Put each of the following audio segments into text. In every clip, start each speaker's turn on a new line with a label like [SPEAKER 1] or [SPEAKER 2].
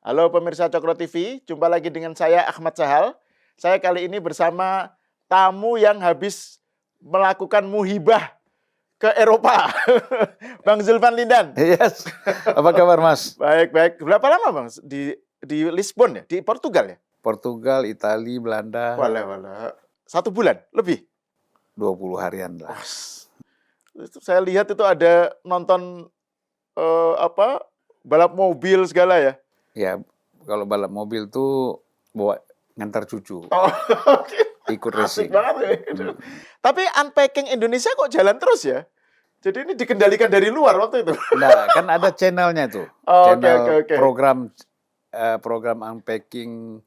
[SPEAKER 1] Halo pemirsa Cokro TV, jumpa lagi dengan saya Ahmad Sahal. Saya kali ini bersama tamu yang habis melakukan muhibah ke Eropa, Bang Zulfan Lindan.
[SPEAKER 2] Yes. Apa kabar, Mas?
[SPEAKER 1] Baik. Berapa lama, Bang? Di Lisbon ya? Di Portugal ya?
[SPEAKER 2] Portugal, Italia, Belanda.
[SPEAKER 1] Walah. 1 bulan lebih.
[SPEAKER 2] 20 harian lah.
[SPEAKER 1] Itu saya lihat itu ada nonton balap mobil segala ya.
[SPEAKER 2] Ya, kalau balap mobil tuh bawa ngantar cucu.
[SPEAKER 1] Oh,
[SPEAKER 2] Ikut
[SPEAKER 1] asik
[SPEAKER 2] racing.
[SPEAKER 1] banget ya. Tapi unpacking Indonesia kok jalan terus ya? Jadi ini dikendalikan dari luar waktu itu.
[SPEAKER 2] Nah, kan ada channelnya tuh.
[SPEAKER 1] Oh,
[SPEAKER 2] Channel
[SPEAKER 1] oke.
[SPEAKER 2] program unpacking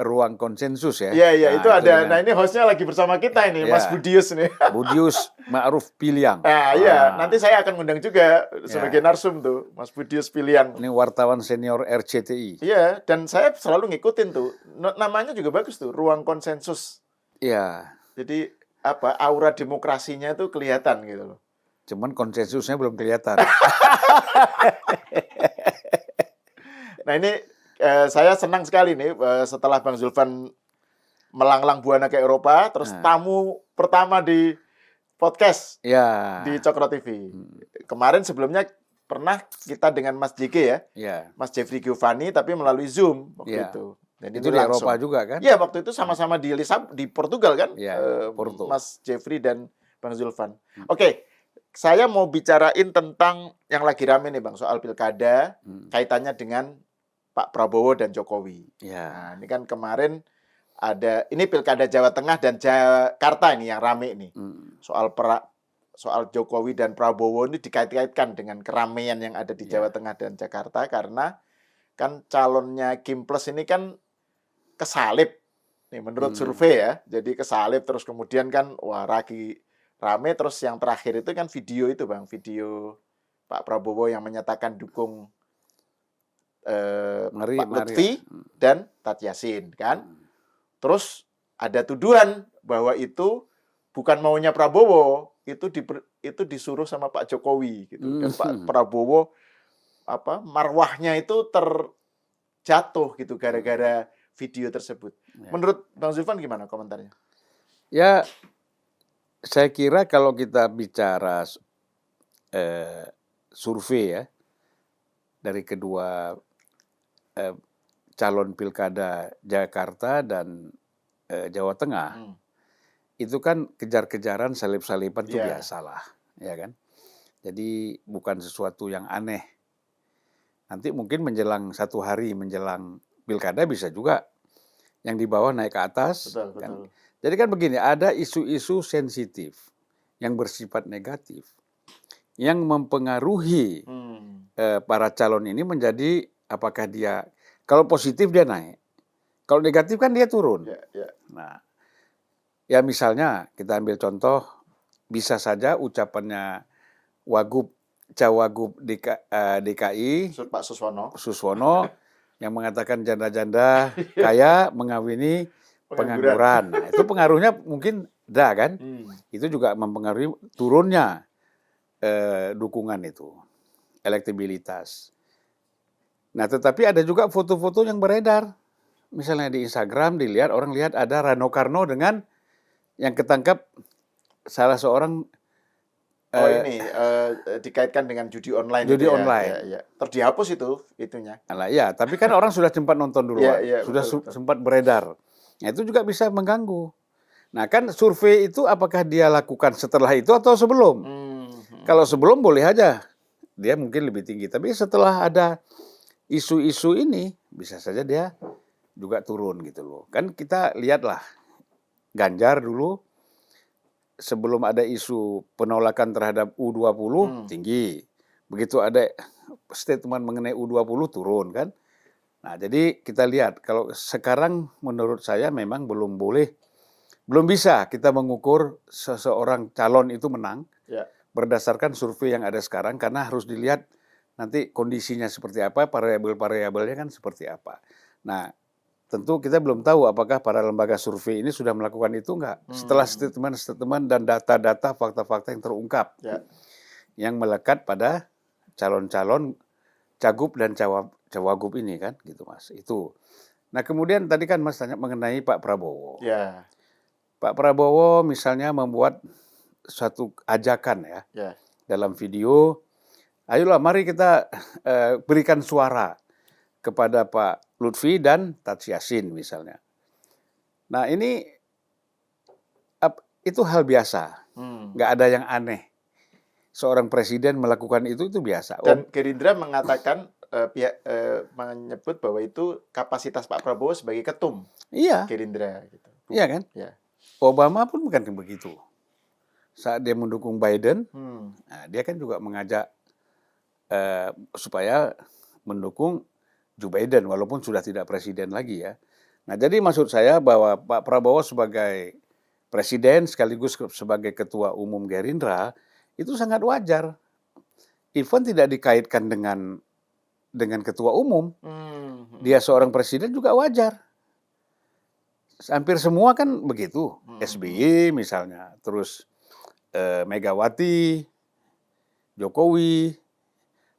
[SPEAKER 2] ruang konsensus ya.
[SPEAKER 1] Iya, itu ada.
[SPEAKER 2] dengan
[SPEAKER 1] Nah, ini hostnya lagi bersama kita ini,
[SPEAKER 2] Ya.
[SPEAKER 1] Mas Budius nih.
[SPEAKER 2] Budius Ma'ruf Piliang.
[SPEAKER 1] Iya, nanti saya akan undang juga sebagai narsum tuh, Mas Budius Piliang.
[SPEAKER 2] Ini wartawan senior RCTI.
[SPEAKER 1] Iya, dan saya selalu ngikutin tuh. Namanya juga bagus tuh, ruang konsensus.
[SPEAKER 2] Iya.
[SPEAKER 1] Jadi aura demokrasinya itu kelihatan gitu loh.
[SPEAKER 2] Cuman konsensusnya belum kelihatan.
[SPEAKER 1] Nah ini saya senang sekali nih setelah Bang Zulfan melanglang buana ke Eropa, terus tamu pertama di podcast
[SPEAKER 2] Ya.
[SPEAKER 1] di Cokro TV. Kemarin sebelumnya pernah kita dengan Mas JG ya, Mas Jeffrey Giovanni, tapi melalui Zoom waktu itu. Dan
[SPEAKER 2] itu di Eropa juga kan?
[SPEAKER 1] Iya, waktu itu sama-sama di Portugal kan,
[SPEAKER 2] Porto.
[SPEAKER 1] Mas Jeffrey dan Bang Zulfan. Oke, saya mau bicarain tentang yang lagi rame nih Bang, soal pilkada, kaitannya dengan Pak Prabowo dan Jokowi. Nah, ini kan kemarin ini pilkada Jawa Tengah dan Jakarta ini yang rame nih. Soal Jokowi dan Prabowo ini dikait-kaitkan dengan keramaian yang ada di Jawa Tengah dan Jakarta karena kan calonnya Kim Plus ini kan kesalip nih menurut survei ya. Jadi kesalip terus kemudian kan lagi rame, terus yang terakhir itu kan video itu Bang, video Pak Prabowo yang menyatakan dukung Pak Lutfi dan Tat Yassin kan. Terus ada tuduhan bahwa itu bukan maunya Prabowo, itu disuruh sama Pak Jokowi gitu. Dan Pak Prabowo marwahnya itu terjatuh gitu gara-gara video tersebut. Menurut Bang Zulfan gimana komentarnya?
[SPEAKER 2] Ya, saya kira kalau kita bicara survei ya dari kedua calon pilkada Jakarta dan Jawa Tengah, itu kan kejar-kejaran salip-salipan itu biasalah, ya kan? Jadi bukan sesuatu yang aneh. Nanti mungkin menjelang 1 hari menjelang pilkada bisa juga yang di bawah naik ke atas.
[SPEAKER 1] Betul.
[SPEAKER 2] Jadi kan begini, ada isu-isu sensitif yang bersifat negatif yang mempengaruhi para calon ini menjadi apakah dia, kalau positif dia naik, kalau negatif kan dia turun. Nah, ya misalnya kita ambil contoh, bisa saja ucapannya Cawagup DKI
[SPEAKER 1] Pak
[SPEAKER 2] Suswono yang mengatakan janda-janda kaya mengawini pengangguran. Nah, itu pengaruhnya mungkin ada kan? Itu juga mempengaruhi turunnya dukungan itu, elektabilitas. Nah, tetapi ada juga foto-foto yang beredar. Misalnya di Instagram dilihat, orang lihat ada Rano Karno dengan yang ketangkap salah seorang
[SPEAKER 1] dikaitkan dengan judi online.
[SPEAKER 2] Online.
[SPEAKER 1] Terus dihapus itunya.
[SPEAKER 2] Nah, ya, tapi kan orang sudah sempat nonton duluan, betul. Sempat beredar. Nah, itu juga bisa mengganggu. Nah, kan survei itu apakah dia lakukan setelah itu atau sebelum? Kalau sebelum boleh aja, dia mungkin lebih tinggi. Tapi setelah ada isu-isu ini, bisa saja dia juga turun gitu loh. Kan kita lihatlah, Ganjar dulu, sebelum ada isu penolakan terhadap U20, tinggi. Begitu ada statement mengenai U20, turun kan. Nah, jadi kita lihat, kalau sekarang menurut saya memang belum bisa kita mengukur seseorang calon itu menang berdasarkan survei yang ada sekarang, karena harus dilihat nanti kondisinya seperti apa, variabel-variabelnya kan seperti apa. Nah, tentu kita belum tahu apakah para lembaga survei ini sudah melakukan itu enggak. Setelah statement-statement dan data-data, fakta-fakta yang terungkap, yang melekat pada calon-calon Cagup dan Cawagup ini kan, gitu Mas. Itu. Nah kemudian tadi kan Mas tanya mengenai Pak Prabowo.
[SPEAKER 1] Ya.
[SPEAKER 2] Pak Prabowo misalnya membuat suatu ajakan ya dalam video, ayolah mari kita berikan suara kepada Pak Lutfi dan Taj Yassin misalnya. Nah ini itu hal biasa, nggak ada yang aneh. Seorang presiden melakukan itu biasa.
[SPEAKER 1] Dan Gerindra mengatakan menyebut bahwa itu kapasitas Pak Prabowo sebagai ketum Gerindra. Gitu.
[SPEAKER 2] Iya kan? Ya. Obama pun bukan begitu. Saat dia mendukung Biden, nah, dia kan juga mengajak supaya mendukung Joe Biden walaupun sudah tidak presiden lagi ya. Nah jadi maksud saya bahwa Pak Prabowo sebagai presiden sekaligus sebagai ketua umum Gerindra itu sangat wajar. Even tidak dikaitkan dengan ketua umum, dia seorang presiden juga wajar. Hampir semua kan begitu. SBY misalnya, terus Megawati, Jokowi,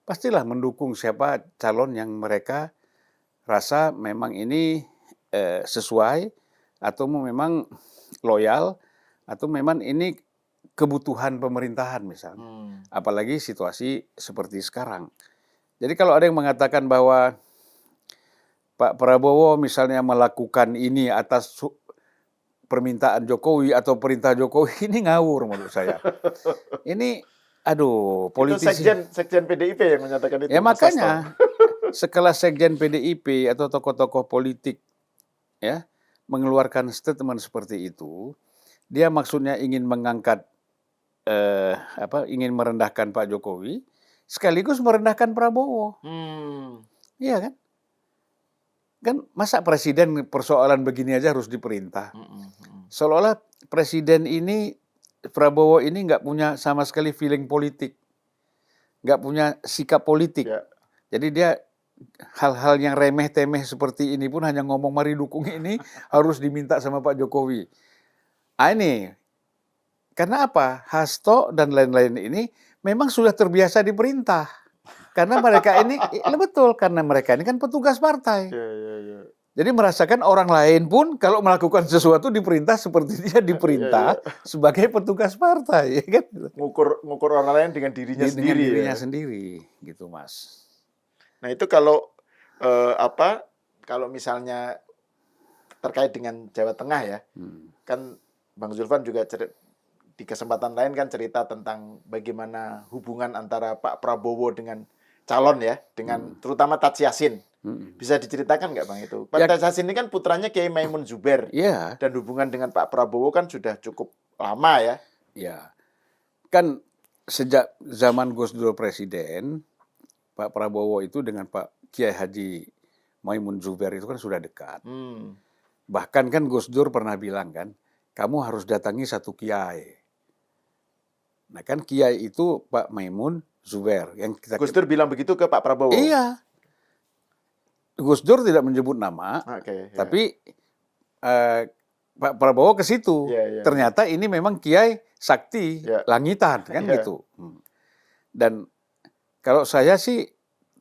[SPEAKER 2] pastilah mendukung siapa calon yang mereka rasa memang ini sesuai atau memang loyal atau memang ini kebutuhan pemerintahan misalnya. Apalagi situasi seperti sekarang. Jadi kalau ada yang mengatakan bahwa Pak Prabowo misalnya melakukan ini atas permintaan Jokowi atau perintah Jokowi, ini ngawur menurut saya. Ini, politisi.
[SPEAKER 1] Itu sekjen PDIP yang menyatakan itu.
[SPEAKER 2] Ya makanya, sekelas sekjen PDIP atau tokoh-tokoh politik ya mengeluarkan statement seperti itu, dia maksudnya ingin mengangkat, ingin merendahkan Pak Jokowi, sekaligus merendahkan Prabowo. Iya kan? Kan masa presiden persoalan begini aja harus diperintah. Seolah-olah presiden ini, Prabowo ini nggak punya sama sekali feeling politik. Nggak punya sikap politik. Ya. Jadi dia hal-hal yang remeh-temeh seperti ini pun hanya ngomong mari dukung ini harus diminta sama Pak Jokowi. Ini karena apa? Hasto dan lain-lain ini memang sudah terbiasa diperintah. Karena mereka ini, betul, karena mereka ini kan petugas partai. Jadi merasakan orang lain pun kalau melakukan sesuatu diperintah seperti dia diperintah sebagai petugas partai. Ya kan?
[SPEAKER 1] Ngukur orang lain dengan dirinya sendiri.
[SPEAKER 2] Dengan dirinya sendiri, gitu Mas.
[SPEAKER 1] Nah itu kalau kalau misalnya terkait dengan Jawa Tengah ya, kan Bang Zulfan juga di kesempatan lain kan cerita tentang bagaimana hubungan antara Pak Prabowo dengan calon ya, dengan terutama Taj Yassin. Bisa diceritakan nggak Bang itu? Pak Taj Yassin ini kan putranya Kiai Maimun Zubair. Dan hubungan dengan Pak Prabowo kan sudah cukup lama ya.
[SPEAKER 2] Iya. Kan sejak zaman Gus Dur presiden, Pak Prabowo itu dengan Pak Kiai Haji Maimun Zubair itu kan sudah dekat. Bahkan kan Gus Dur pernah bilang kan, kamu harus datangi satu kiai. Nah kan kiai itu Pak Maimun Zubair.
[SPEAKER 1] Gus Dur bilang begitu ke Pak Prabowo?
[SPEAKER 2] Iya. Gus Dur tidak menyebut nama, tapi Pak Prabowo ke situ. Ternyata ini memang kiai sakti, langitan, kan gitu. Dan kalau saya sih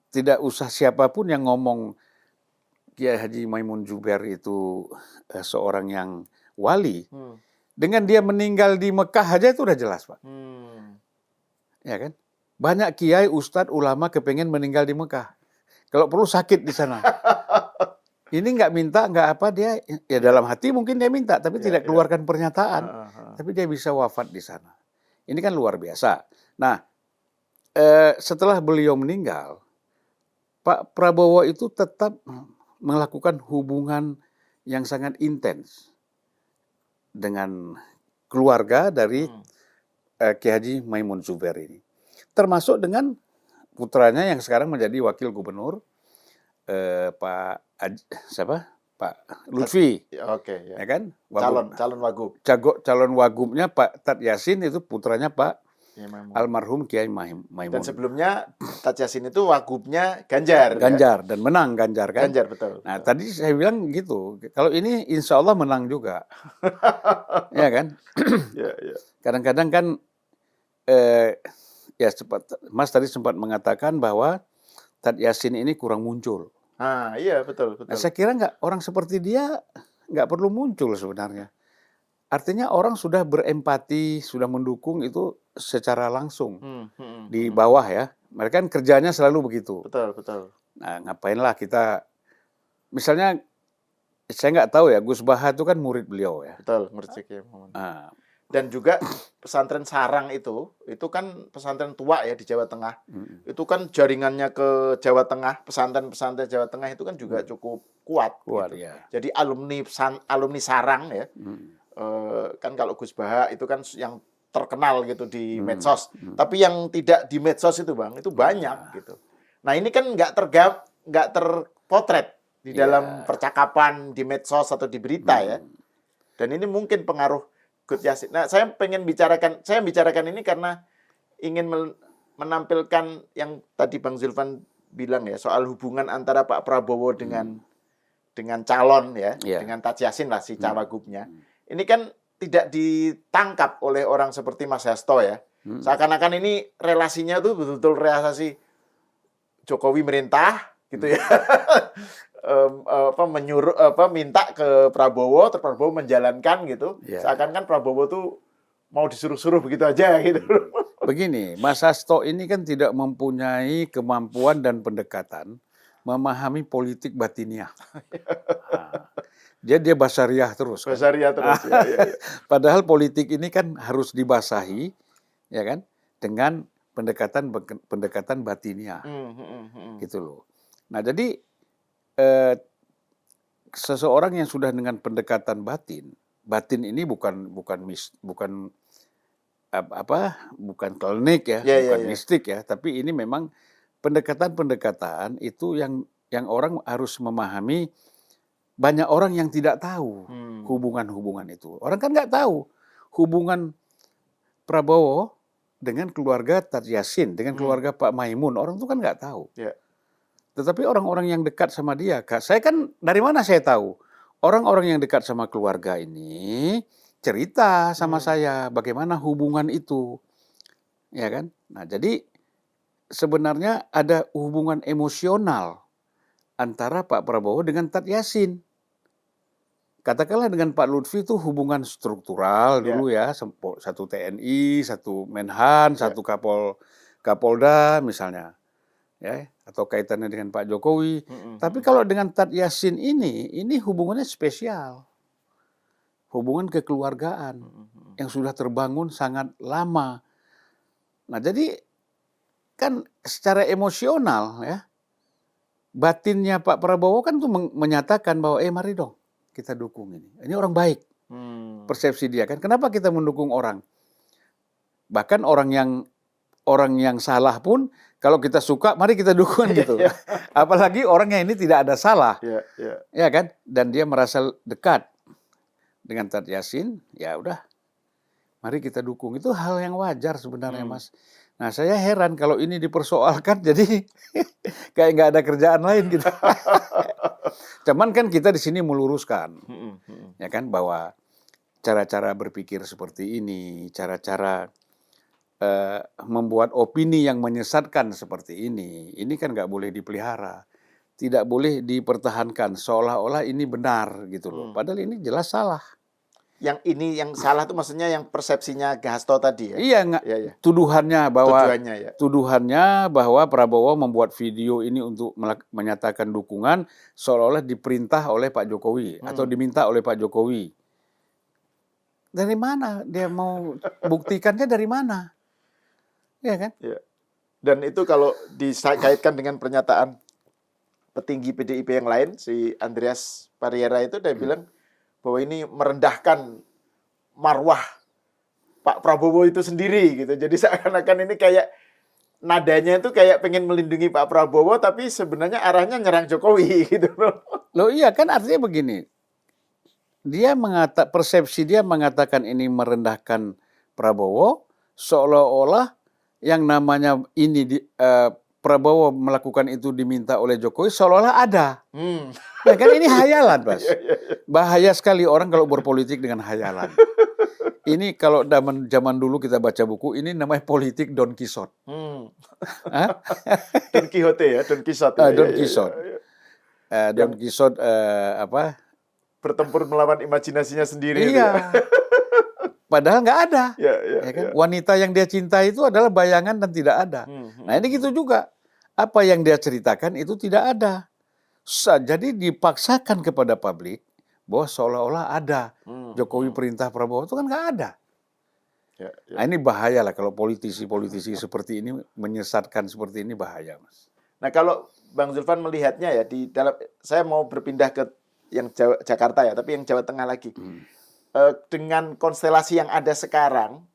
[SPEAKER 2] tidak usah siapapun yang ngomong Kiai Haji Maimun Zubair itu seorang yang wali. Dengan dia meninggal di Mekah aja itu udah jelas, Pak. Ya kan? Banyak kiai, ustadz, ulama kepengen meninggal di Mekah. Kalau perlu sakit di sana. Ini nggak minta, nggak apa, dia ya dalam hati mungkin dia minta, tapi tidak keluarkan pernyataan. Tapi dia bisa wafat di sana. Ini kan luar biasa. Nah, setelah beliau meninggal, Pak Prabowo itu tetap melakukan hubungan yang sangat intens dengan keluarga dari Kiai Haji Maimun Zubair ini. Termasuk dengan putranya yang sekarang menjadi wakil gubernur, Pak Lutfi. Ya kan?
[SPEAKER 1] Calon wagub.
[SPEAKER 2] Calon wagubnya Pak Taj Yassin itu putranya Pak almarhum Kiai Maimun.
[SPEAKER 1] Dan sebelumnya Taj Yassin itu wagubnya Ganjar.
[SPEAKER 2] Dan menang Ganjar kan?
[SPEAKER 1] Ganjar, betul.
[SPEAKER 2] Nah tadi saya bilang gitu, kalau ini insya Allah menang juga. Ya kan? Kadang-kadang kan Mas tadi sempat mengatakan bahwa Tad Yassin ini kurang muncul.
[SPEAKER 1] Iya betul.
[SPEAKER 2] Nah, saya kira orang seperti dia nggak perlu muncul sebenarnya. Artinya orang sudah berempati, sudah mendukung itu secara langsung di bawah ya. Mereka kan kerjanya selalu begitu.
[SPEAKER 1] Betul.
[SPEAKER 2] Nah, ngapainlah kita, misalnya saya nggak tahu ya, Gus Baha itu kan murid beliau ya.
[SPEAKER 1] Betul, murid Zaki Muhammad. Dan juga pesantren Sarang itu kan pesantren tua ya di Jawa Tengah. Itu kan jaringannya ke Jawa Tengah, pesantren-pesantren Jawa Tengah itu kan juga cukup kuat gitu.
[SPEAKER 2] Ya.
[SPEAKER 1] Jadi alumni Sarang ya. Kan kalau Gus Baha itu kan yang terkenal gitu di medsos. Tapi yang tidak di medsos itu Bang, itu banyak gitu. Nah, ini kan nggak terpotret di dalam percakapan di medsos atau di berita ya. Dan ini mungkin pengaruh Gus Yassin. Nah, saya bicarakan ini karena ingin menampilkan yang tadi Bang Zulfan bilang ya, soal hubungan antara Pak Prabowo dengan calon ya, dengan Tad Yassin lah si cawagupnya. Ini kan tidak ditangkap oleh orang seperti Mas Hasto ya. Seakan-akan ini relasinya tuh betul-betul relasi Jokowi merintah gitu ya. Minta ke Prabowo, terus Prabowo menjalankan gitu. Seakan-akan Prabowo tuh mau disuruh-suruh begitu aja gitu.
[SPEAKER 2] Begini, Mas Hasto ini kan tidak mempunyai kemampuan dan pendekatan memahami politik batiniah. Dia basariah terus.
[SPEAKER 1] Basariah terus. Ya.
[SPEAKER 2] Padahal politik ini kan harus dibasahi, ya kan, dengan pendekatan batiniah, gitu loh. Nah, jadi seseorang yang sudah dengan pendekatan batin ini bukan klinik ya, bukan mistik ya, tapi ini memang pendekatan itu yang orang harus memahami. Banyak orang yang tidak tahu hubungan itu. Orang kan nggak tahu hubungan Prabowo dengan keluarga Tad Yassin, dengan keluarga Pak Maimun. Orang itu kan nggak tahu. Tetapi orang-orang yang dekat sama dia, saya kan dari mana saya tahu? Orang-orang yang dekat sama keluarga ini cerita sama saya bagaimana hubungan itu. Ya kan? Nah, jadi sebenarnya ada hubungan emosional antara Pak Prabowo dengan Tad Yassin. Katakanlah dengan Pak Lutfi itu hubungan struktural dulu ya, satu TNI, satu Menhan, satu Kapolda misalnya, ya, atau kaitannya dengan Pak Jokowi. Tapi kalau dengan Tad Yassin ini hubungannya spesial, hubungan kekeluargaan yang sudah terbangun sangat lama. Nah, jadi kan secara emosional ya, batinnya Pak Prabowo kan tuh menyatakan bahwa mari dong kita dukung ini. Ini orang baik. Persepsi dia kan. Kenapa kita mendukung orang? Bahkan orang yang salah pun kalau kita suka, mari kita dukung gitu. Apalagi orangnya ini tidak ada salah. Ya kan? Dan dia merasa dekat dengan Tad Yassin, ya udah. Mari kita dukung. Itu hal yang wajar sebenarnya, Mas. Nah, saya heran kalau ini dipersoalkan, jadi kayak nggak ada kerjaan lain gitu. Cuman kan kita di sini meluruskan, ya kan, bahwa cara-cara berpikir seperti ini, cara-cara membuat opini yang menyesatkan seperti ini kan nggak boleh dipelihara, tidak boleh dipertahankan seolah-olah ini benar gitu loh. Padahal ini jelas salah.
[SPEAKER 1] Yang salah itu maksudnya yang persepsinya Hasto tadi ya?
[SPEAKER 2] Iya. Tuduhannya bahwa Prabowo membuat video ini untuk menyatakan dukungan seolah-olah diperintah oleh Pak Jokowi atau diminta oleh Pak Jokowi. Dari mana dia mau buktikannya, dari mana? Ya kan?
[SPEAKER 1] Ya. Dan itu kalau dikaitkan dengan pernyataan petinggi PDIP yang lain, si Andreas Pariera itu dia bilang bahwa ini merendahkan marwah Pak Prabowo itu sendiri gitu. Jadi seakan-akan ini kayak nadanya itu kayak pengen melindungi Pak Prabowo tapi sebenarnya arahnya nyerang Jokowi gitu loh.
[SPEAKER 2] Loh iya kan, artinya begini. Persepsi dia mengatakan ini merendahkan Prabowo seolah-olah yang namanya ini Prabowo melakukan itu diminta oleh Jokowi seolah-olah ada. Ya kan, ini hayalan, Mas. Bahaya sekali orang kalau berpolitik dengan hayalan. Ini kalau zaman dulu kita baca buku, ini namanya politik Don Quixote.
[SPEAKER 1] Don Quixote ya, Don Quixote.
[SPEAKER 2] Don Quixote. Don Quixote
[SPEAKER 1] bertempur melawan imajinasinya sendiri.
[SPEAKER 2] Iya. Padahal nggak ada.
[SPEAKER 1] Ya
[SPEAKER 2] kan? Wanita yang dia cintai itu adalah bayangan dan tidak ada. Nah ini gitu juga. Apa yang dia ceritakan itu tidak ada. Jadi dipaksakan kepada publik bahwa seolah-olah ada. Jokowi perintah Prabowo itu kan nggak ada. Nah ini bahaya lah kalau politisi-politisi seperti ini menyesatkan seperti ini, bahaya, Mas.
[SPEAKER 1] Nah kalau Bang Zulfan melihatnya ya di dalam, saya mau berpindah ke yang Jakarta ya, tapi yang Jawa Tengah lagi. Dengan konstelasi yang ada sekarang,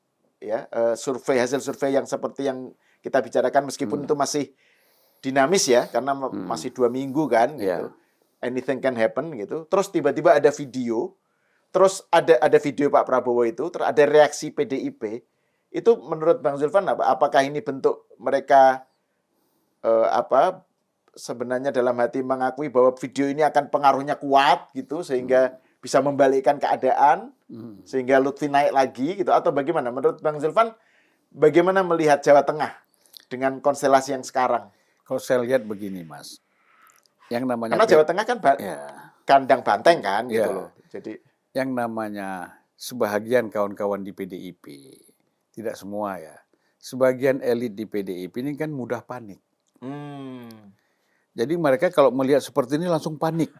[SPEAKER 1] ya hasil survei yang seperti yang kita bicarakan, meskipun itu masih dinamis ya, karena masih 2 minggu kan, gitu. Anything can happen gitu. Terus tiba-tiba ada video, terus ada video Pak Prabowo itu, terus ada reaksi PDIP. Itu menurut Bang Zulfan apakah ini bentuk mereka sebenarnya dalam hati mengakui bahwa video ini akan pengaruhnya kuat gitu, sehingga bisa membalikkan keadaan, sehingga Lutfi naik lagi gitu, atau bagaimana? Menurut Bang Zulfan, bagaimana melihat Jawa Tengah dengan konstelasi yang sekarang?
[SPEAKER 2] Kalau saya lihat begini, Mas, yang namanya
[SPEAKER 1] karena Jawa Tengah kan kandang banteng kan, gitu loh. Jadi
[SPEAKER 2] yang namanya sebahagian kawan-kawan di PDIP, tidak semua ya, sebagian elit di PDIP ini kan mudah panik. Jadi mereka kalau melihat seperti ini langsung panik.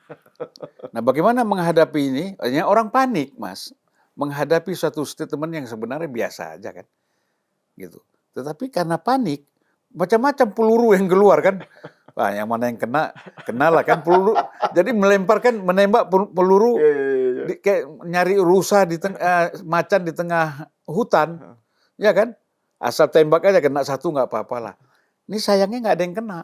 [SPEAKER 2] Nah, bagaimana menghadapi ini? Artinya orang panik, Mas, menghadapi suatu statement yang sebenarnya biasa aja kan, gitu. Tetapi karena panik, macam-macam peluru yang keluar kan. Wah, yang mana yang kena lah kan peluru. Jadi menembak peluru, kayak nyari rusa di macan di tengah hutan, ya kan? Asal tembak aja kena satu nggak apa-apa lah. Ini sayangnya nggak ada yang kena.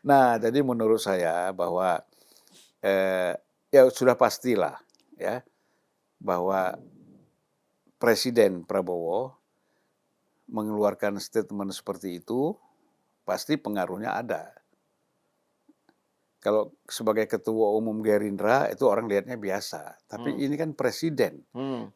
[SPEAKER 2] Nah, jadi menurut saya bahwa ya sudah pastilah ya bahwa Presiden Prabowo mengeluarkan statement seperti itu, pasti pengaruhnya ada. Kalau sebagai ketua umum Gerindra itu orang lihatnya biasa, tapi ini kan presiden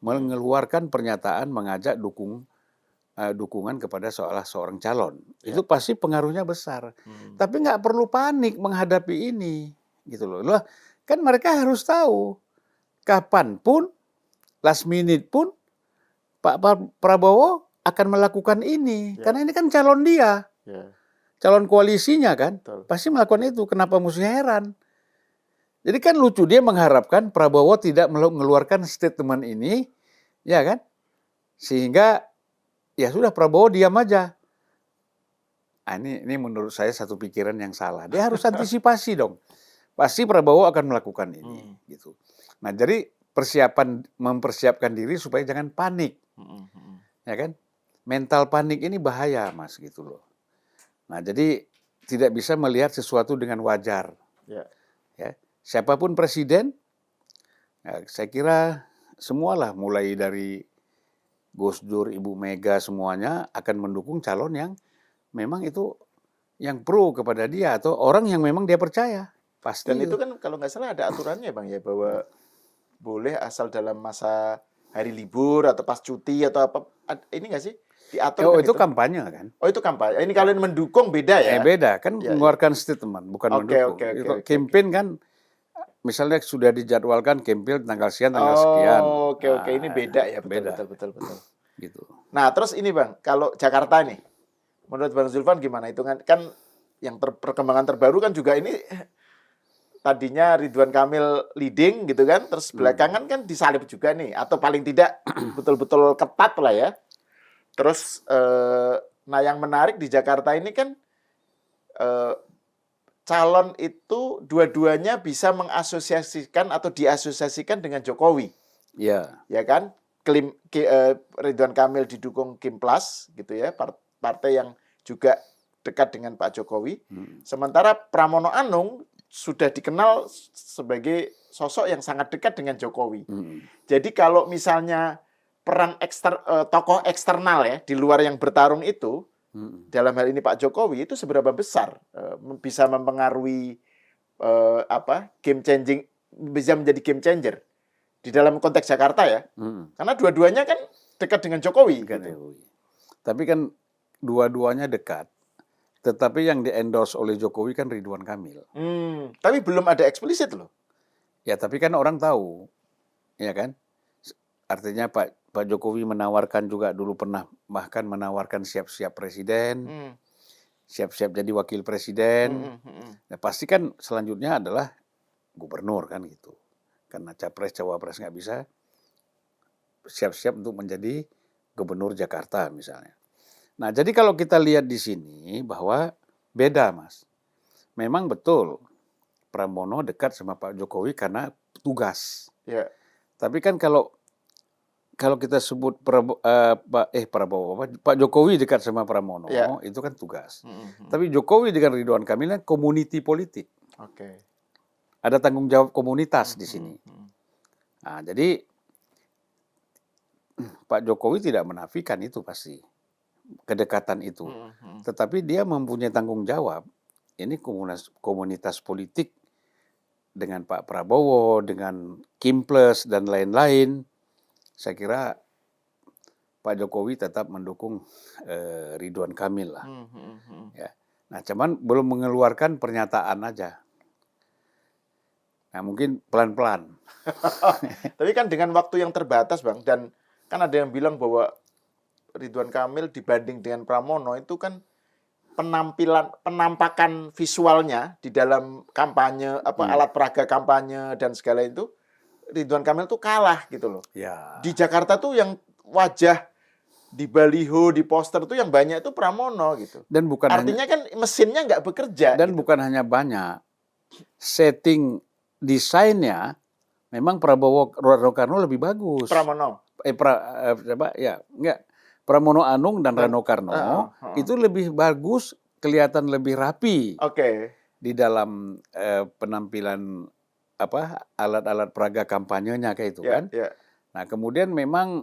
[SPEAKER 2] mengeluarkan pernyataan mengajak dukungan kepada seorang calon, itu pasti pengaruhnya besar. Tapi nggak perlu panik menghadapi ini, gitu loh. Kan mereka harus tahu kapanpun, last minute pun Pak Prabowo akan melakukan ini, karena ini kan calon dia, calon koalisinya kan, pasti melakukan itu. Kenapa mesti heran? Jadi kan lucu, dia mengharapkan Prabowo tidak mengeluarkan statement ini, ya kan, sehingga ya sudah Prabowo diam aja. Nah, ini menurut saya satu pikiran yang salah. Dia harus antisipasi dong. Pasti Prabowo akan melakukan ini, gitu. Nah, jadi mempersiapkan diri supaya jangan panik, ya kan? Mental panik ini bahaya, Mas, gitu loh. Nah, jadi tidak bisa melihat sesuatu dengan wajar. Ya, siapapun presiden, ya, saya kira semualah mulai dari Gus Dur, Ibu Mega, semuanya akan mendukung calon yang memang itu yang pro kepada dia atau orang yang memang dia percaya. Pasti.
[SPEAKER 1] Dan itu kan kalau nggak salah ada aturannya, Bang, ya, bahwa boleh asal dalam masa hari libur atau pas cuti atau apa, ini nggak sih? Diatur kan
[SPEAKER 2] itu kampanye kan?
[SPEAKER 1] Oh, itu kampanye. Ini kalian mendukung beda ya?
[SPEAKER 2] Beda, kan mengeluarkan statement, bukan mendukung. Campaign kan, misalnya sudah dijadwalkan campaign tanggal sekian, tanggal sekian.
[SPEAKER 1] Oke. Ini beda ya, betul.
[SPEAKER 2] Gitu.
[SPEAKER 1] Nah, terus ini, Bang, kalau Jakarta nih, menurut Bang Zulfan gimana? Itu kan yang perkembangan terbaru kan juga ini, tadinya Ridwan Kamil leading gitu kan, terus belakangan kan disalib juga nih, atau paling tidak betul-betul ketat lah ya. Terus, nah yang menarik di Jakarta ini kan, calon itu dua-duanya bisa mengasosiasikan atau diasosiasikan dengan Jokowi.
[SPEAKER 2] Iya.
[SPEAKER 1] Ya kan? Ridwan Kamil didukung Kimplas gitu ya, partai yang juga dekat dengan Pak Jokowi. Sementara Pramono Anung sudah dikenal sebagai sosok yang sangat dekat dengan Jokowi. Jadi kalau misalnya peran tokoh eksternal ya di luar yang bertarung itu, dalam hal ini Pak Jokowi, itu seberapa besar bisa mempengaruhi game changing, bisa menjadi game changer di dalam konteks Jakarta ya. Karena dua-duanya kan dekat dengan Jokowi.
[SPEAKER 2] Gitu. Tapi kan dua-duanya dekat. Tetapi yang di-endorse oleh Jokowi kan Ridwan Kamil.
[SPEAKER 1] Tapi belum ada eksplisit loh.
[SPEAKER 2] Ya, tapi kan orang tahu, ya kan? Artinya Pak Jokowi menawarkan juga dulu pernah bahkan menawarkan siap-siap presiden, siap-siap jadi wakil presiden. Nah, pasti kan selanjutnya adalah gubernur kan gitu. Karena capres cawapres nggak bisa, siap-siap untuk menjadi gubernur Jakarta misalnya. Nah, jadi kalau kita lihat di sini bahwa beda, Mas. Memang betul Pramono dekat sama Pak Jokowi karena tugas.
[SPEAKER 1] Ya.
[SPEAKER 2] Tapi kan kalau kita sebut Pak Jokowi dekat sama Pramono, itu kan tugas. Tapi Jokowi dengan Ridwan Kamil kan community politik.
[SPEAKER 1] Oke.
[SPEAKER 2] Ada tanggung jawab komunitas di sini. Nah, jadi Pak Jokowi tidak menafikan itu pasti. Kedekatan itu. Tetapi dia mempunyai tanggung jawab. Ini komunitas politik dengan Pak Prabowo, dengan Kim Plus dan lain-lain. Saya kira Pak Jokowi tetap mendukung Ridwan Kamil lah. Ya. Nah, cuman belum mengeluarkan pernyataan aja. Nah, mungkin pelan-pelan.
[SPEAKER 1] Tapi kan dengan waktu yang terbatas, Bang, dan kan ada yang bilang bahwa Ridwan Kamil dibanding dengan Pramono itu kan penampakan visualnya di dalam kampanye alat peraga kampanye dan segala itu Ridwan Kamil tuh kalah gitu loh.
[SPEAKER 2] Ya.
[SPEAKER 1] Di Jakarta tuh yang wajah di baliho, di poster tuh yang banyak itu Pramono gitu.
[SPEAKER 2] Dan bukan
[SPEAKER 1] artinya kan mesinnya nggak bekerja.
[SPEAKER 2] Dan
[SPEAKER 1] gitu.
[SPEAKER 2] Bukan hanya banyak, setting desainnya memang Prabowo Rano Karno lebih bagus.
[SPEAKER 1] Pramono.
[SPEAKER 2] Pramono Anung dan Rano Karno itu lebih bagus, kelihatan lebih rapi. Di dalam penampilan alat-alat peraga kampanyenya kayak itu kan. Nah, kemudian memang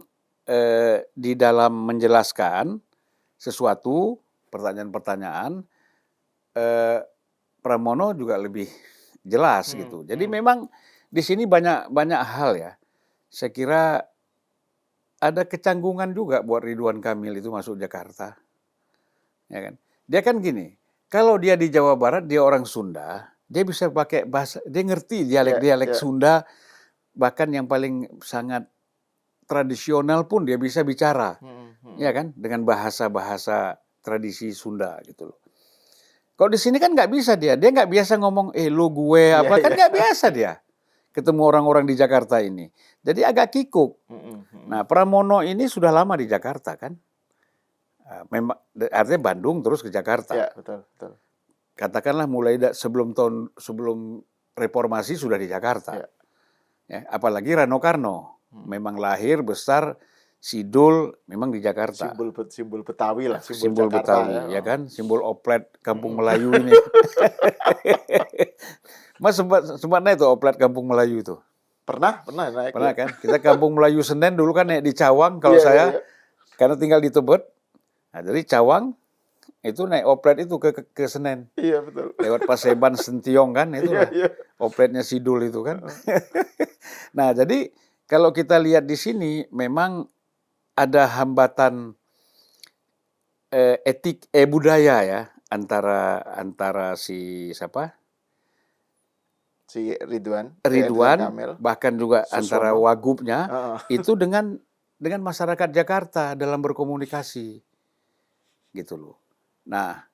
[SPEAKER 2] di dalam menjelaskan sesuatu pertanyaan-pertanyaan Pramono juga lebih jelas gitu. Jadi memang di sini banyak hal ya. Saya kira ada kecanggungan juga buat Ridwan Kamil itu masuk Jakarta. Ya kan? Dia kan gini, kalau dia di Jawa Barat, dia orang Sunda, dia bisa pakai bahasa, dia ngerti dialek-dialek Sunda, bahkan yang paling sangat tradisional pun dia bisa bicara. Ya kan? Dengan bahasa-bahasa tradisi Sunda gitu loh. Kalau di sini kan nggak bisa dia nggak biasa ngomong lo gue apa, kan nggak biasa dia ketemu orang-orang di Jakarta ini. Jadi agak kikuk. Nah, Pramono ini sudah lama di Jakarta kan. Memang artinya Bandung terus ke Jakarta.
[SPEAKER 1] Ya, betul.
[SPEAKER 2] Katakanlah mulai sebelum reformasi sudah di Jakarta. Ya, apalagi Rano Karno. Memang lahir besar Sidul memang di Jakarta.
[SPEAKER 1] Simbol Betawi lah,
[SPEAKER 2] simbol
[SPEAKER 1] Jakarta,
[SPEAKER 2] Betawi ya kan, simbol oplet Kampung Melayu ini. Mas sempat naik tuh oplet Kampung Melayu itu.
[SPEAKER 1] Pernah naik.
[SPEAKER 2] Pernah kan? Kita Kampung Melayu Senen dulu kan naik di Cawang kalau saya. Karena tinggal di Tebet. Nah, dari Cawang itu naik oplet itu ke Senen.
[SPEAKER 1] Iya, betul.
[SPEAKER 2] Lewat Paseban Sentiong kan itu lah. Opletnya Sidul itu kan. Nah, jadi kalau kita lihat di sini memang ada hambatan budaya ya antara si siapa?
[SPEAKER 1] Si Ridwan
[SPEAKER 2] Kamil. Bahkan juga antara wagubnya itu dengan masyarakat Jakarta dalam berkomunikasi. Gitu loh. Nah,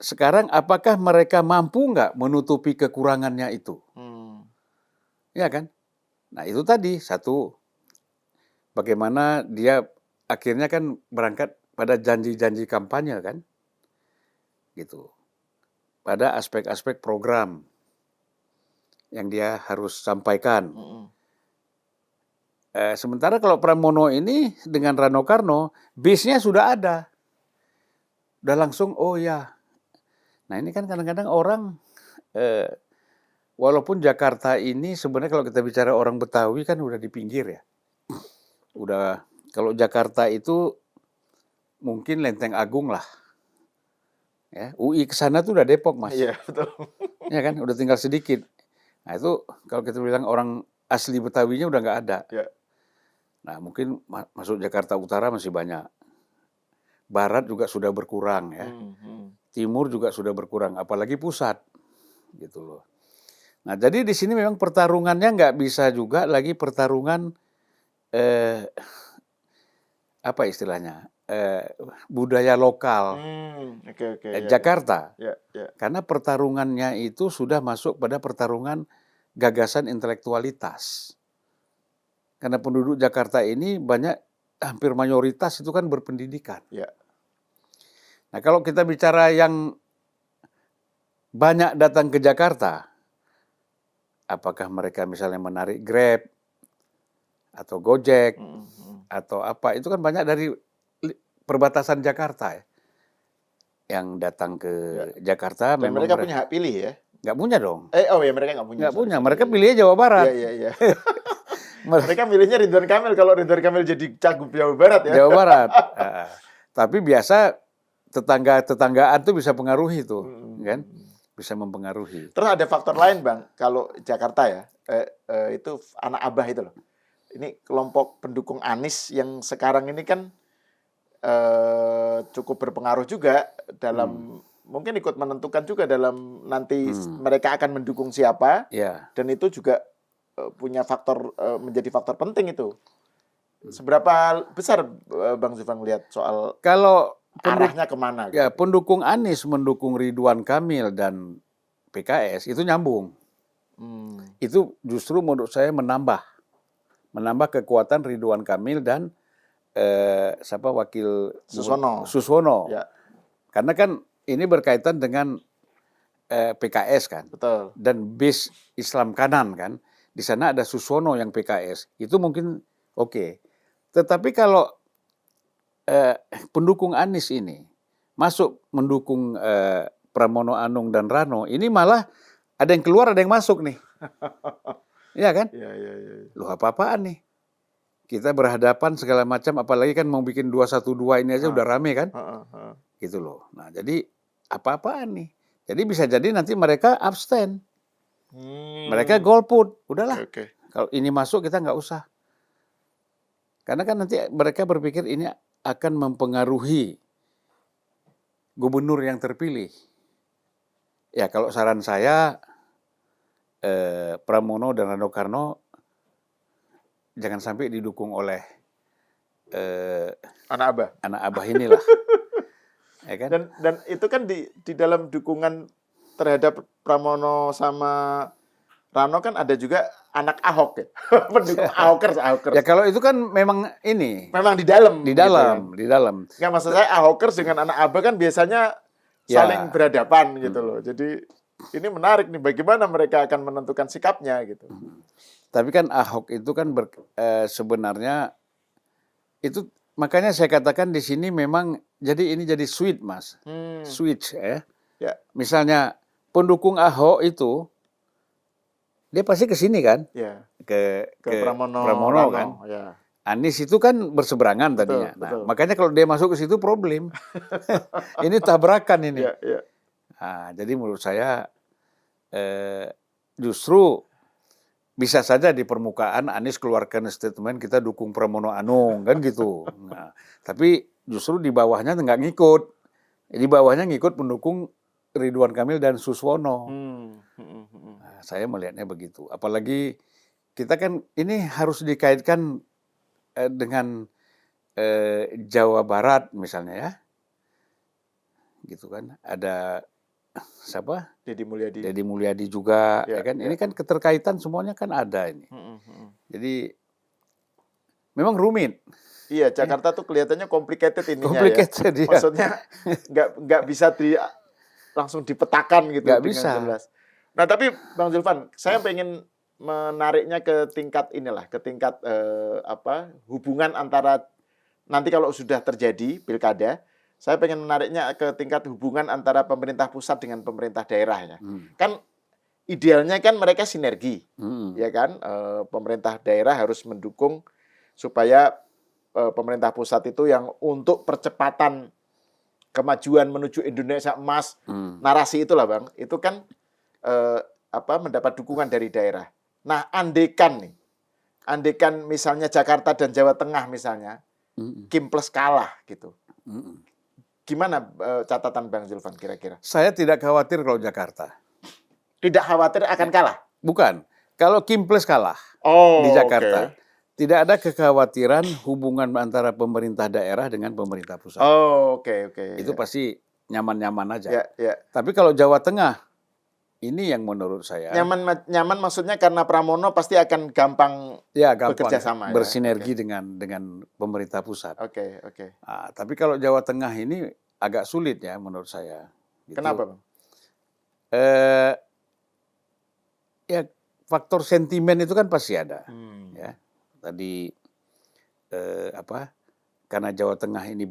[SPEAKER 2] sekarang apakah mereka mampu nggak menutupi kekurangannya itu? Ya kan? Nah, itu tadi satu, bagaimana dia akhirnya kan berangkat pada janji-janji kampanye kan, gitu. Pada aspek-aspek program yang dia harus sampaikan. Sementara kalau Pramono ini dengan Rano Karno, base-nya sudah ada. Udah langsung, oh ya. Nah, ini kan kadang-kadang orang, walaupun Jakarta ini sebenarnya kalau kita bicara orang Betawi kan udah di pinggir ya. Udah, kalau Jakarta itu mungkin Lenteng Agung lah. Ya, UI ke sana tuh udah Depok, Mas.
[SPEAKER 1] Iya, betul.
[SPEAKER 2] Ya kan, udah tinggal sedikit. Nah, itu kalau kita bilang orang asli Betawinya udah nggak ada.
[SPEAKER 1] Ya.
[SPEAKER 2] Nah, mungkin masuk Jakarta Utara masih banyak. barat juga sudah berkurang ya. Timur juga sudah berkurang, apalagi pusat, gitu loh. Nah, jadi di sini memang pertarungannya nggak bisa juga lagi pertarungan apa istilahnya budaya lokal Jakarta, karena pertarungannya itu sudah masuk pada pertarungan gagasan intelektualitas. Karena penduduk Jakarta ini banyak, hampir mayoritas itu kan berpendidikan. Nah, kalau kita bicara yang banyak datang ke Jakarta, apakah mereka misalnya menarik Grab atau Gojek atau apa, itu kan banyak dari perbatasan Jakarta ya, yang datang ke Jakarta.
[SPEAKER 1] Dan mereka punya hak pilih ya?
[SPEAKER 2] Nggak punya dong.
[SPEAKER 1] Mereka nggak punya.
[SPEAKER 2] Nggak punya, mereka pilihnya Jawa Barat.
[SPEAKER 1] Iya. Mereka milihnya Ridwan Kamil, kalau Ridwan Kamil jadi cagup Jawa Barat ya.
[SPEAKER 2] Jawa Barat. Tapi biasa tetanggaan tuh bisa pengaruhi tuh, kan? Bisa mempengaruhi.
[SPEAKER 1] Terus ada faktor lain, Bang, kalau Jakarta ya, itu anak abah itu loh. Ini kelompok pendukung Anies yang sekarang ini kan cukup berpengaruh juga dalam mungkin ikut menentukan juga dalam nanti mereka akan mendukung siapa, dan itu juga punya faktor menjadi faktor penting itu. Seberapa besar Bang Zulfan melihat soal
[SPEAKER 2] kalau
[SPEAKER 1] arahnya kemana?
[SPEAKER 2] Ya, pendukung Anies mendukung Ridwan Kamil dan PKS itu nyambung. Itu justru menurut saya menambah kekuatan Ridwan Kamil dan wakil Suswono. Ya. Karena kan ini berkaitan dengan PKS kan.
[SPEAKER 1] Betul.
[SPEAKER 2] Dan base Islam kanan kan. Di sana ada Suswono yang PKS. Itu mungkin oke. Tetapi kalau pendukung Anies ini masuk mendukung Pramono Anung dan Rano, ini malah ada yang keluar, ada yang masuk nih. Iya kan?
[SPEAKER 1] Iya.
[SPEAKER 2] Loh, apa-apaan nih? Kita berhadapan segala macam, apalagi kan mau bikin 212 ini aja udah rame kan? Gitu loh. Nah, jadi apa-apaan nih? Jadi bisa jadi nanti mereka abstain. Mereka golput. Udahlah. Kalau ini masuk kita nggak usah. Karena kan nanti mereka berpikir ini akan mempengaruhi gubernur yang terpilih. Ya, kalau saran saya Pramono dan Rano Karno jangan sampai didukung oleh
[SPEAKER 1] anak
[SPEAKER 2] abah inilah. Ya kan?
[SPEAKER 1] Dan itu kan di dalam dukungan terhadap Pramono sama Rano kan ada juga anak Ahok ya. Pendukung Ahokers.
[SPEAKER 2] Ya kalau itu kan memang ini.
[SPEAKER 1] Memang di dalam.
[SPEAKER 2] Di dalam.
[SPEAKER 1] Nggak, maksud saya Ahokers dengan anak abah kan biasanya saling berhadapan gitu loh. Jadi ini menarik nih, bagaimana mereka akan menentukan sikapnya gitu.
[SPEAKER 2] Tapi kan Ahok itu kan sebenarnya itu, makanya saya katakan di sini memang jadi switch, Mas. Switch ya. Misalnya pendukung Ahok itu dia pasti ke sini kan? Ke Pramono kan?
[SPEAKER 1] Ya.
[SPEAKER 2] Anies itu kan berseberangan tadinya. Nah, makanya kalau dia masuk ke situ problem. Ini tabrakan ini. Nah, jadi menurut saya justru bisa saja di permukaan Anies keluarkan statement kita dukung Pramono Anung kan gitu. Nah, tapi justru di bawahnya nggak ngikut. Di bawahnya ngikut pendukung Ridwan Kamil dan Suswono. Nah, saya melihatnya begitu. Apalagi kita kan ini harus dikaitkan dengan Jawa Barat misalnya ya. Gitu kan. Ada siapa?
[SPEAKER 1] Deddy
[SPEAKER 2] Mulyadi juga ya kan. Ini kan keterkaitan semuanya kan ada ini. Jadi memang rumit.
[SPEAKER 1] Iya, Jakarta tuh kelihatannya complicated ininya
[SPEAKER 2] complicated,
[SPEAKER 1] ya. Maksudnya nggak bisa langsung dipetakan gitu
[SPEAKER 2] dengan
[SPEAKER 1] bisa. Jelas. Nah, tapi Bang Zulfan, saya pengen menariknya ke tingkat hubungan antara nanti kalau sudah terjadi pilkada, saya pengen menariknya ke tingkat hubungan antara pemerintah pusat dengan pemerintah daerah ya. Kan idealnya kan mereka sinergi, ya kan? Pemerintah daerah harus mendukung supaya pemerintah pusat itu yang untuk percepatan kemajuan menuju Indonesia emas, narasi itulah Bang, itu kan mendapat dukungan dari daerah. Nah, andekan misalnya Jakarta dan Jawa Tengah misalnya, Kim plus kalah gitu. Gimana catatan Bang Zulfan kira-kira?
[SPEAKER 2] Saya tidak khawatir kalau Jakarta.
[SPEAKER 1] Tidak khawatir akan kalah?
[SPEAKER 2] Bukan. Kalau Kimples kalah di Jakarta, tidak ada kekhawatiran hubungan antara pemerintah daerah dengan pemerintah pusat.
[SPEAKER 1] Oke.
[SPEAKER 2] Itu pasti nyaman-nyaman aja.
[SPEAKER 1] Ya.
[SPEAKER 2] Tapi kalau Jawa Tengah, ini yang menurut saya
[SPEAKER 1] nyaman maksudnya karena Pramono pasti akan gampang bekerja sama,
[SPEAKER 2] bersinergi dengan pemerintah pusat.
[SPEAKER 1] Oke.
[SPEAKER 2] Nah, tapi kalau Jawa Tengah ini agak sulit ya menurut saya. Gitu.
[SPEAKER 1] Kenapa, Bang?
[SPEAKER 2] Ya faktor sentimen itu kan pasti ada. Ya tadi karena Jawa Tengah ini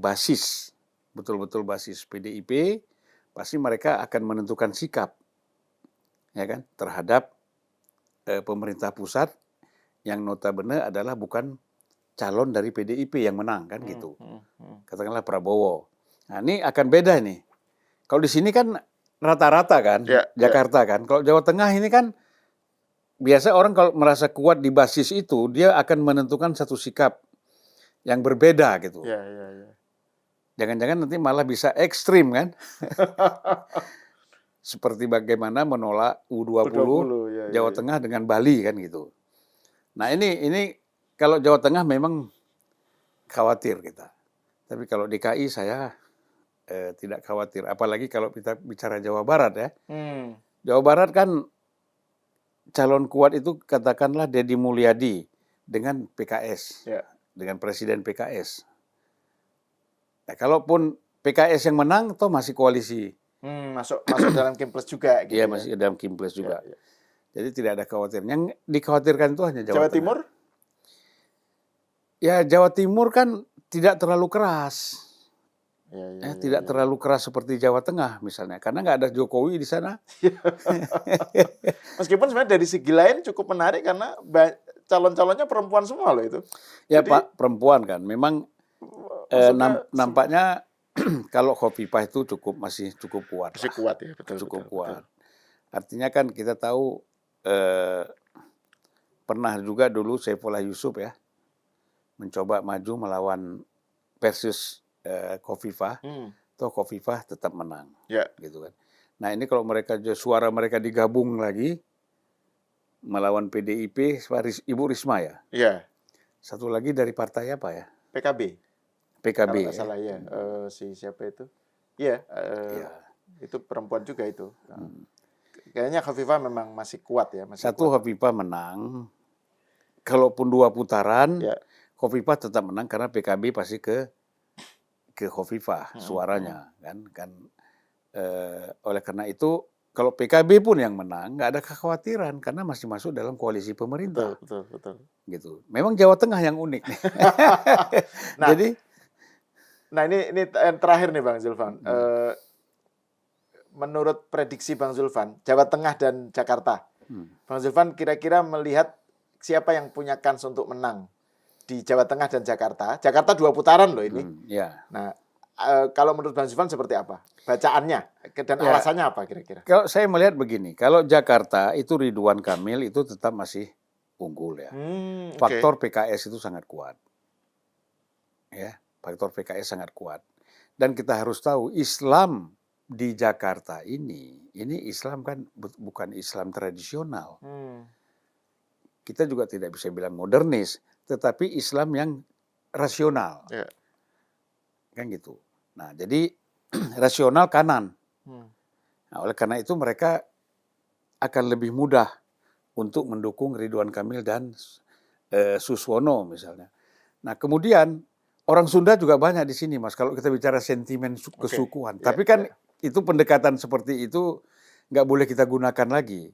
[SPEAKER 2] betul-betul basis PDIP, pasti mereka akan menentukan sikap, ya kan, terhadap pemerintah pusat yang notabene adalah bukan calon dari PDIP yang menang kan gitu. Katakanlah Prabowo. Nah ini akan beda nih. Kalau di sini kan rata-rata kan, Jakarta kan. Kalau Jawa Tengah ini kan biasa orang kalau merasa kuat di basis itu, dia akan menentukan satu sikap yang berbeda gitu. Jangan-jangan nanti malah bisa ekstrim kan. Seperti bagaimana menolak U20 Jawa Tengah dengan Bali kan gitu. Nah ini kalau Jawa Tengah memang khawatir kita. Tapi kalau DKI saya tidak khawatir. Apalagi kalau kita bicara Jawa Barat ya. Jawa Barat kan calon kuat itu katakanlah Deddy Mulyadi dengan PKS. Dengan Presiden PKS. Nah, kalaupun PKS yang menang, toh masih koalisi.
[SPEAKER 1] Masuk dalam Kimples juga.
[SPEAKER 2] Gitu, masih dalam Kimples juga. Jadi tidak ada kekhawatiran. Yang dikhawatirkan itu hanya
[SPEAKER 1] Jawa Timur?
[SPEAKER 2] Ya Jawa Timur kan tidak terlalu keras. Tidak terlalu keras seperti Jawa Tengah misalnya. Karena nggak ada Jokowi di sana.
[SPEAKER 1] Meskipun sebenarnya dari segi lain cukup menarik karena calon-calonnya perempuan semua loh itu.
[SPEAKER 2] Ya jadi, Pak, perempuan kan. Memang nampaknya kalau Khofifah itu masih cukup kuat.
[SPEAKER 1] Masih kuat ya, betul.
[SPEAKER 2] Cukup kuat. Artinya kan kita tahu pernah juga dulu Saifullah Yusuf ya mencoba maju melawan versus Khofifah, toh Khofifah tetap menang, gitu kan. Nah ini kalau suara mereka digabung lagi melawan PDIP, Ibu Risma ya. Satu lagi dari partai apa ya?
[SPEAKER 1] PKB.
[SPEAKER 2] Kalau
[SPEAKER 1] nggak salah ya. Si siapa itu? Itu perempuan juga itu. Kayaknya Khofifah memang masih kuat ya.
[SPEAKER 2] Khofifah menang. Kalaupun 2 putaran, Khofifah tetap menang karena PKB pasti ke Khofifah suaranya kan. Oleh karena itu kalau PKB pun yang menang nggak ada kekhawatiran karena masih masuk dalam koalisi pemerintah.
[SPEAKER 1] Betul.
[SPEAKER 2] Gitu. Memang Jawa Tengah yang unik nih.
[SPEAKER 1] Nah ini terakhir nih Bang Zulfan. Menurut prediksi Bang Zulfan, Jawa Tengah dan Jakarta, Bang Zulfan kira-kira melihat siapa yang punya kans untuk menang di Jawa Tengah dan Jakarta? Jakarta 2 putaran loh ini. Nah, kalau menurut Bang Zulfan seperti apa? Bacaannya dan alasannya apa kira-kira?
[SPEAKER 2] Kalau saya melihat begini, kalau Jakarta itu Ridwan Kamil itu tetap masih unggul ya. Faktor PKS itu sangat kuat. Ya, faktor PKS sangat kuat. Dan kita harus tahu Islam di Jakarta ini Islam kan bukan Islam tradisional. Kita juga tidak bisa bilang modernis, tetapi Islam yang rasional. Kan gitu. Nah, jadi rasional kanan. Nah, oleh karena itu mereka akan lebih mudah untuk mendukung Ridwan Kamil dan Suswono misalnya. Nah, kemudian orang Sunda juga banyak di sini, Mas. Kalau kita bicara sentimen kesukuan. Tapi kan itu pendekatan seperti itu nggak boleh kita gunakan lagi.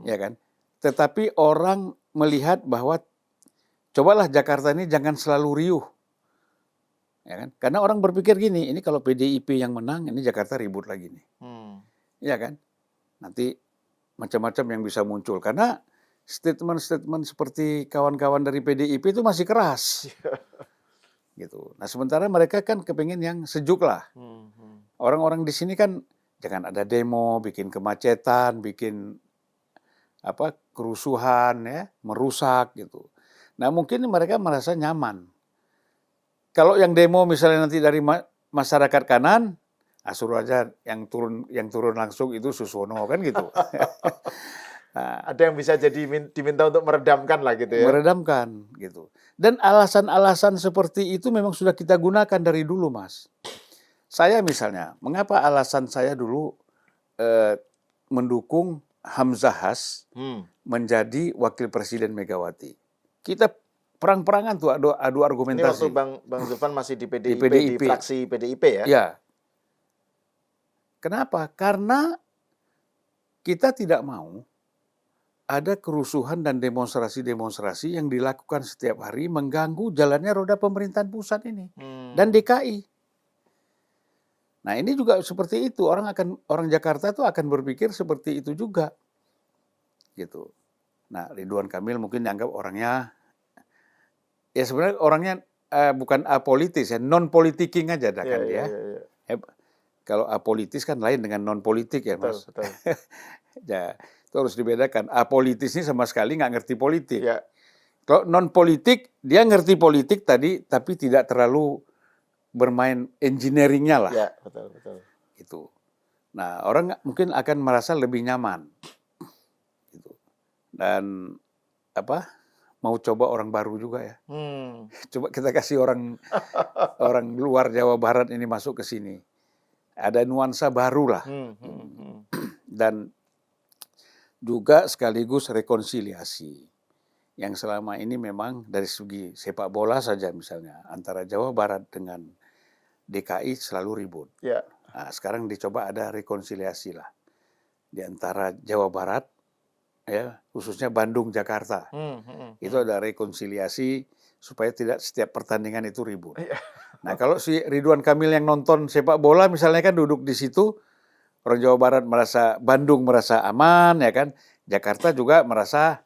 [SPEAKER 2] Ya kan? Tetapi orang melihat bahwa cobalah Jakarta ini jangan selalu riuh. Ya kan? Karena orang berpikir gini, ini kalau PDIP yang menang, ini Jakarta ribut lagi nih. Ya kan? Nanti macam-macam yang bisa muncul. Karena statement-statement seperti kawan-kawan dari PDIP itu masih keras. Gitu. Nah sementara mereka kan kepengen yang sejuk lah. Orang-orang di sini kan jangan ada demo, bikin kemacetan, bikin kerusuhan, ya, merusak gitu. Nah mungkin mereka merasa nyaman. Kalau yang demo misalnya nanti dari masyarakat kanan, suruh aja yang turun langsung itu Susono kan gitu.
[SPEAKER 1] Ada yang bisa jadi diminta untuk meredamkan lah gitu ya.
[SPEAKER 2] Meredamkan gitu. Dan alasan-alasan seperti itu memang sudah kita gunakan dari dulu, Mas. Saya misalnya, mengapa alasan saya dulu mendukung Hamzahas menjadi wakil presiden Megawati. Kita perang-perangan tuh adu argumentasi.
[SPEAKER 1] Ini waktu Bang Zulfan masih di PDIP, di fraksi PDIP ya?
[SPEAKER 2] Ya. Kenapa? Karena kita tidak mau ada kerusuhan dan demonstrasi-demonstrasi yang dilakukan setiap hari mengganggu jalannya roda pemerintahan pusat ini dan DKI. Nah, ini juga seperti itu. Orang Jakarta tuh akan berpikir seperti itu juga. Gitu. Nah, Ridwan Kamil mungkin dianggap orangnya ya sebenarnya orangnya bukan apolitis ya, non politiking aja kan dia. Kalau apolitis kan lain dengan non politik ya, Mas.
[SPEAKER 1] Betul.
[SPEAKER 2] Ya, itu harus dibedakan. Apolitis ini sama sekali nggak ngerti politik.
[SPEAKER 1] Ya.
[SPEAKER 2] Kalau non politik, dia ngerti politik tadi, tapi tidak terlalu bermain engineeringnya lah.
[SPEAKER 1] Ya, betul.
[SPEAKER 2] Itu. Nah, orang mungkin akan merasa lebih nyaman. Gitu. Dan mau coba orang baru juga ya. Coba kita kasih orang luar Jawa Barat ini masuk ke sini. Ada nuansa baru lah. Dan juga sekaligus rekonsiliasi. Yang selama ini memang dari segi sepak bola saja misalnya, antara Jawa Barat dengan DKI selalu ribut.
[SPEAKER 1] Ya.
[SPEAKER 2] Nah, sekarang dicoba ada rekonsiliasi lah. Di antara Jawa Barat, ya khususnya Bandung, Jakarta. Itu ada rekonsiliasi supaya tidak setiap pertandingan itu ribut. Nah, kalau si Ridwan Kamil yang nonton sepak bola misalnya kan duduk di situ, orang Jawa Barat Bandung merasa aman ya kan, Jakarta juga merasa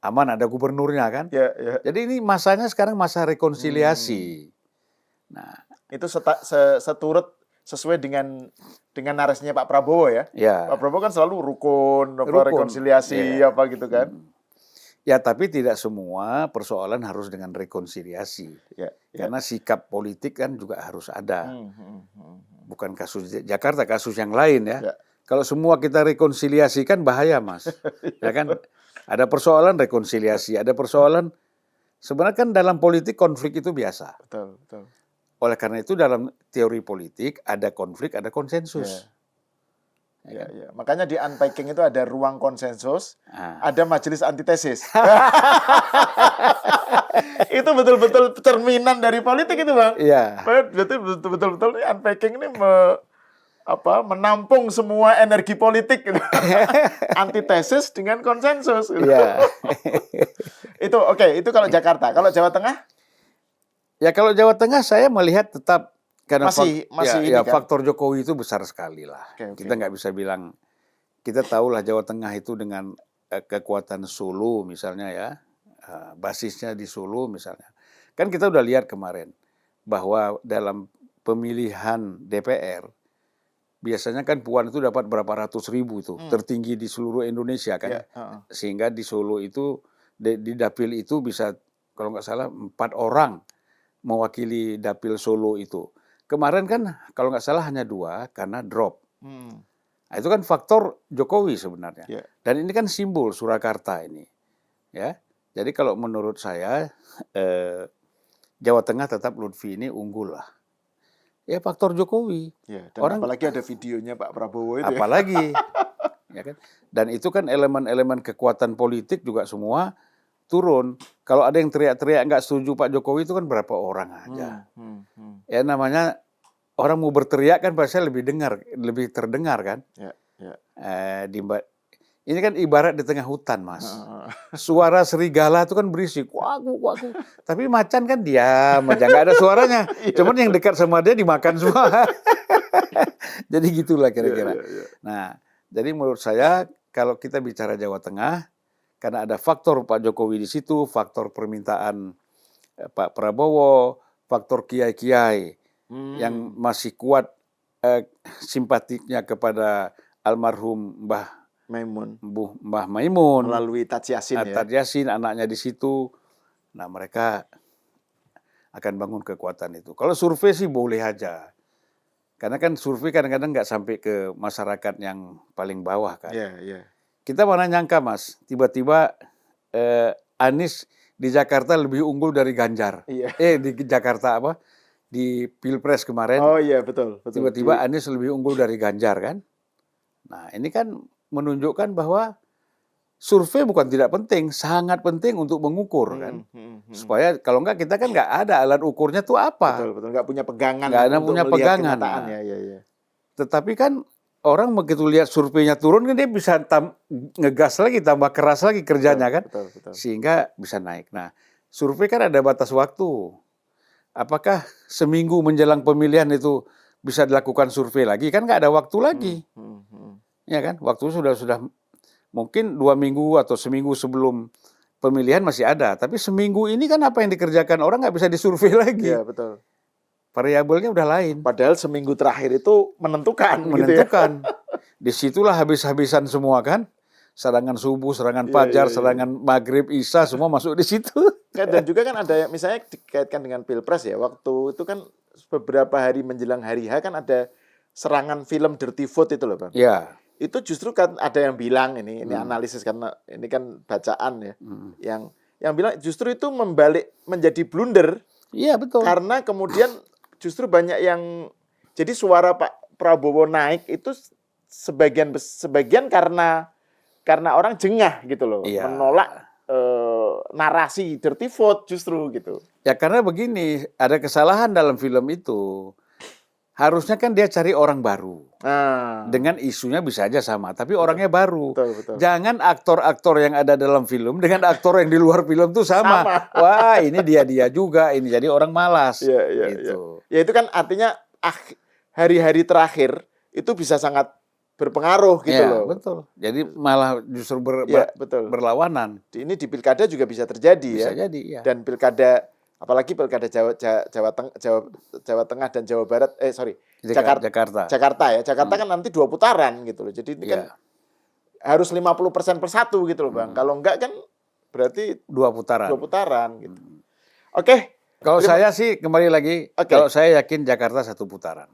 [SPEAKER 2] aman, ada gubernurnya kan.
[SPEAKER 1] Ya.
[SPEAKER 2] Jadi ini masanya sekarang masa rekonsiliasi. Nah,
[SPEAKER 1] itu seturut sesuai dengan narasinya Pak Prabowo ya. Pak Prabowo kan selalu rukun. Rekonsiliasi apa gitu kan.
[SPEAKER 2] Ya, tapi tidak semua persoalan harus dengan rekonsiliasi. Karena sikap politik kan juga harus ada. Bukan kasus Jakarta, kasus yang lain ya. Kalau semua kita rekonsiliasikan bahaya, Mas. Ya kan? Ada persoalan rekonsiliasi, ada persoalan sebenarnya kan dalam politik konflik itu biasa.
[SPEAKER 1] Betul.
[SPEAKER 2] Oleh karena itu dalam teori politik ada konflik, ada konsensus.
[SPEAKER 1] Ya. Makanya di unpacking itu ada ruang konsensus, ada majelis antitesis. Itu betul-betul cerminan dari politik itu, Bang.
[SPEAKER 2] Iya.
[SPEAKER 1] Betul-betul unpacking ini menampung semua energi politik gitu. Antitesis dengan konsensus gitu.
[SPEAKER 2] Iya.
[SPEAKER 1] Itu kalau Jakarta. Kalau Jawa Tengah?
[SPEAKER 2] Ya kalau Jawa Tengah saya melihat tetap karena
[SPEAKER 1] masih ini kan?
[SPEAKER 2] Faktor Jokowi itu besar sekali lah. Kita nggak bisa bilang, kita tahulah Jawa Tengah itu dengan kekuatan Solo misalnya ya, basisnya di Solo misalnya. Kan kita udah lihat kemarin bahwa dalam pemilihan DPR biasanya kan Puan itu dapat berapa ratus ribu itu, tertinggi di seluruh Indonesia kan. Sehingga di Solo itu di dapil itu bisa kalau nggak salah 4 orang mewakili dapil Solo itu. Kemarin kan kalau nggak salah hanya 2 karena drop. Nah, itu kan faktor Jokowi sebenarnya. Dan ini kan simbol Surakarta ini. Ya, jadi kalau menurut saya Jawa Tengah tetap Lutfi ini unggul lah. Ya faktor Jokowi.
[SPEAKER 1] Dan apalagi ada videonya Pak Prabowo itu.
[SPEAKER 2] Apalagi, ya kan. Dan itu kan elemen-elemen kekuatan politik juga semua turun. Kalau ada yang teriak-teriak nggak setuju Pak Jokowi itu kan berapa orang aja. Ya namanya orang mau berteriak kan pasti lebih terdengar kan. Ini kan ibarat di tengah hutan, Mas. Suara serigala itu kan berisik, wagu. Tapi macan kan diam aja, nggak ada suaranya. Cuman yang dekat sama dia dimakan semua. Jadi gitulah kira-kira. Nah, jadi menurut saya kalau kita bicara Jawa Tengah, karena ada faktor Pak Jokowi di situ, faktor permintaan Pak Prabowo, faktor kiai-kiai yang masih kuat simpatiknya kepada almarhum Mbah Maimun
[SPEAKER 1] melalui Taj
[SPEAKER 2] Yassin anaknya di situ. Nah, mereka akan bangun kekuatan itu. Kalau survei sih boleh aja. Karena kan survei kadang-kadang nggak sampai ke masyarakat yang paling bawah kan.
[SPEAKER 1] Iya, iya.
[SPEAKER 2] Kita mana nyangka Mas, tiba-tiba Anies di Jakarta lebih unggul dari Ganjar.
[SPEAKER 1] Iya.
[SPEAKER 2] Di Jakarta apa? Di Pilpres kemarin.
[SPEAKER 1] Oh iya, betul.
[SPEAKER 2] Tiba-tiba Anies lebih unggul dari Ganjar kan. Nah ini kan menunjukkan bahwa survei bukan tidak penting, sangat penting untuk mengukur kan. Supaya kalau enggak kita kan nggak ada alat ukurnya tuh apa.
[SPEAKER 1] Betul, nggak punya pegangan.
[SPEAKER 2] Nggak ada punya pegangan.
[SPEAKER 1] Nah, ya.
[SPEAKER 2] Tetapi kan orang begitu lihat surveinya turun kan dia bisa ngegas lagi, tambah keras lagi kerjanya kan.
[SPEAKER 1] Betul.
[SPEAKER 2] Sehingga bisa naik. Nah survei kan ada batas waktu. Apakah seminggu menjelang pemilihan itu bisa dilakukan survei lagi? Kan nggak ada waktu lagi. Ya kan, waktu sudah mungkin 2 minggu atau seminggu sebelum pemilihan masih ada. Tapi seminggu ini kan apa yang dikerjakan orang nggak bisa disurvei lagi.
[SPEAKER 1] Iya, betul.
[SPEAKER 2] Variabelnya udah lain.
[SPEAKER 1] Padahal seminggu terakhir itu menentukan.
[SPEAKER 2] Menentukan. Gitu ya. Disitulah habis-habisan semua kan. Serangan subuh, serangan fajar, serangan maghrib, isya, semua masuk di situ.
[SPEAKER 1] Dan juga kan ada misalnya dikaitkan dengan Pilpres ya. Waktu itu kan beberapa hari menjelang hari H kan ada serangan film Dirty Vote itu loh Bang.
[SPEAKER 2] Iya.
[SPEAKER 1] Itu justru kan ada yang bilang ini analisis karena ini kan bacaan ya. Yang bilang justru itu membalik menjadi blunder.
[SPEAKER 2] Iya betul.
[SPEAKER 1] Karena kemudian justru banyak yang jadi suara Pak Prabowo naik itu sebagian karena orang jengah gitu loh, menolak narasi Dirty Vote justru gitu.
[SPEAKER 2] Ya karena begini, ada kesalahan dalam film itu. Harusnya kan dia cari orang baru. Dengan isunya bisa aja sama, tapi orangnya baru.
[SPEAKER 1] Betul.
[SPEAKER 2] Jangan aktor-aktor yang ada dalam film dengan aktor yang di luar film tuh sama. Wah, ini dia juga, ini jadi orang malas.
[SPEAKER 1] Gitu. Ya itu kan artinya hari-hari terakhir itu bisa sangat berpengaruh gitu loh.
[SPEAKER 2] Betul. Jadi malah justru berlawanan.
[SPEAKER 1] Ini di pilkada juga bisa terjadi
[SPEAKER 2] bisa jadi, ya.
[SPEAKER 1] Dan pilkada apalagi pilkada Jawa Tengah dan Jawa Barat, Jakarta ya. Jakarta kan nanti 2 putaran gitu loh. Jadi ini kan harus 50% per satu gitu loh Bang. Kalau enggak kan berarti
[SPEAKER 2] 2 putaran
[SPEAKER 1] gitu. Oke.
[SPEAKER 2] Kalau saya sih kembali lagi, kalau saya yakin Jakarta 1 putaran.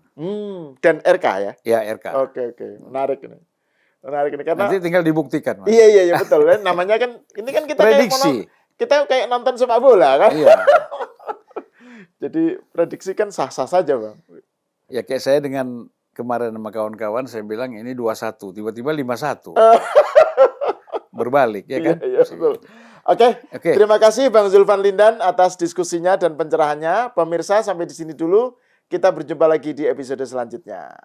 [SPEAKER 1] Dan RK ya?
[SPEAKER 2] Ya RK.
[SPEAKER 1] Oke. Menarik ini karena
[SPEAKER 2] nanti tinggal dibuktikan Mas.
[SPEAKER 1] Iya betul. Namanya kan ini kan kita
[SPEAKER 2] prediksi.
[SPEAKER 1] Kita kayak nonton sepak bola kan?
[SPEAKER 2] Iya.
[SPEAKER 1] Jadi prediksi kan sah-sah saja Bang.
[SPEAKER 2] Ya kayak saya dengan kemarin sama kawan-kawan saya bilang ini 2-1, tiba-tiba 5-1. Berbalik ya kan?
[SPEAKER 1] Iya betul. Oke. Terima kasih Bang Zulfan Lindan atas diskusinya dan pencerahannya. Pemirsa sampai di sini dulu. Kita berjumpa lagi di episode selanjutnya.